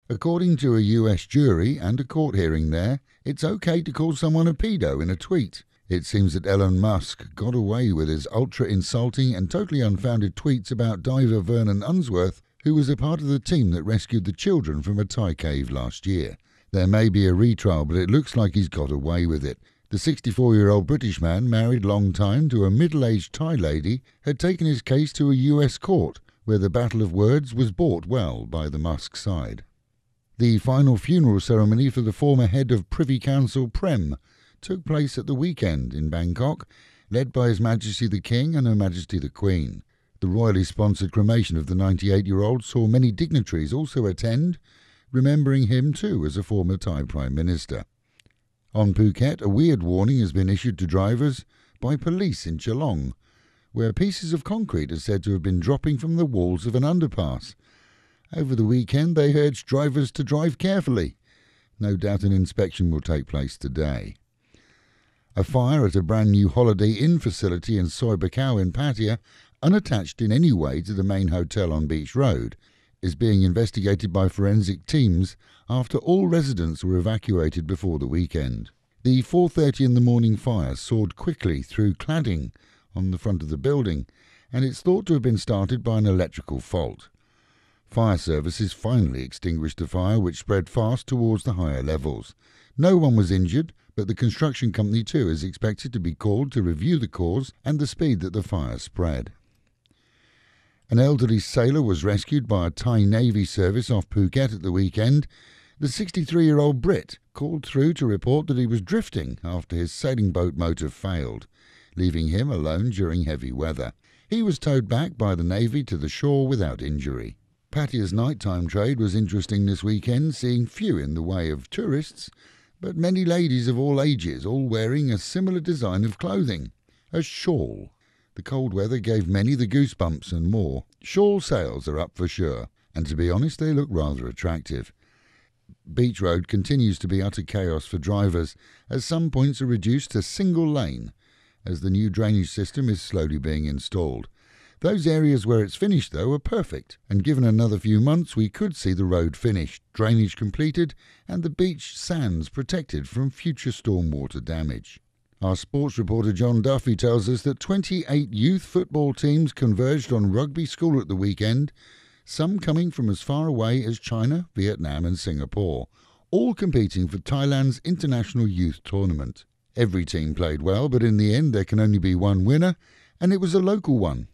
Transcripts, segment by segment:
According to a US jury and a court hearing there, it's okay to call someone a pedo in a tweet. It seems that Elon Musk got away with his ultra-insulting and totally unfounded tweets about diver Vernon Unsworth, who was a part of the team that rescued the children from a Thai cave last year. There may be a retrial, but it looks like he's got away with it. The 64-year-old British man, married long time to a middle-aged Thai lady, had taken his case to a US court, where the battle of words was bought well by the Musk side. The final funeral ceremony for the former head of Privy Council Prem took place at the weekend in Bangkok, led by His Majesty the King and Her Majesty the Queen. The royally sponsored cremation of the 98-year-old saw many dignitaries also attend, remembering him too as a former Thai Prime Minister. On Phuket, a weird warning has been issued to drivers by police in Geelong, where pieces of concrete are said to have been dropping from the walls of an underpass. Over the weekend, they urged drivers to drive carefully. No doubt an inspection will take place today. A fire at a brand new Holiday Inn facility in Soi Buakhao in Pattaya, unattached in any way to the main hotel on Beach Road, is being investigated by forensic teams after all residents were evacuated before the weekend. The 4:30 in the morning fire soared quickly through cladding on the front of the building, and it's thought to have been started by an electrical fault. Fire services finally extinguished the fire, which spread fast towards the higher levels. No one was injured, but the construction company too is expected to be called to review the cause and the speed that the fire spread. An elderly sailor was rescued by a Thai Navy service off Phuket at the weekend. The 63-year-old Brit called through to report that he was drifting after his sailing boat motor failed, leaving him alone during heavy weather. He was towed back by the Navy to the shore without injury. Pattaya's nighttime trade was interesting this weekend, seeing few in the way of tourists, but many ladies of all ages, all wearing a similar design of clothing, a shawl. The cold weather gave many the goosebumps and more. Shawl sales are up for sure, and to be honest, they look rather attractive. Beach Road continues to be utter chaos for drivers, as some points are reduced to single lane, as the new drainage system is slowly being installed. Those areas where it's finished, though, are perfect, and given another few months we could see the road finished, drainage completed, and the beach sands protected from future stormwater damage. Our sports reporter John Duffy tells us that 28 youth football teams converged on rugby school at the weekend, some coming from as far away as China, Vietnam and Singapore, all competing for Thailand's International Youth Tournament. Every team played well, but in the end there can only be one winner, and it was a local one.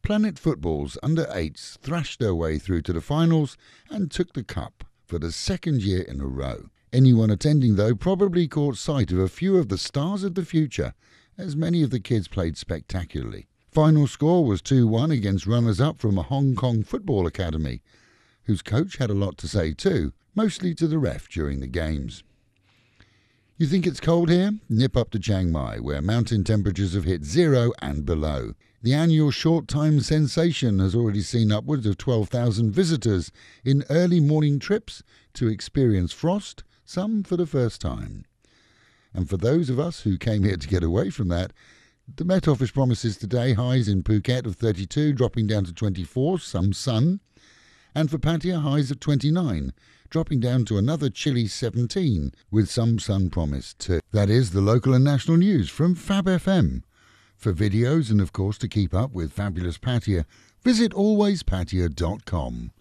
Planet Football's under-8s thrashed their way through to the finals and took the cup for the second year in a row. Anyone attending, though, probably caught sight of a few of the stars of the future, as many of the kids played spectacularly. Final score was 2-1 against runners-up from a Hong Kong football academy, whose coach had a lot to say too, mostly to the ref during the games. You think it's cold here? Nip up to Chiang Mai, where mountain temperatures have hit 0 and below. The annual short-time sensation has already seen upwards of 12,000 visitors in early morning trips to experience frost, some for the first time. And for those of us who came here to get away from that, the Met Office promises today highs in Phuket of 32, dropping down to 24, some sun, and for Pattaya highs of 29, dropping down to another chilly 17, with some sun promised too. That is the local and national news from Fab FM. For videos and of course to keep up with fabulous Pattaya, visit alwayspattaya.com.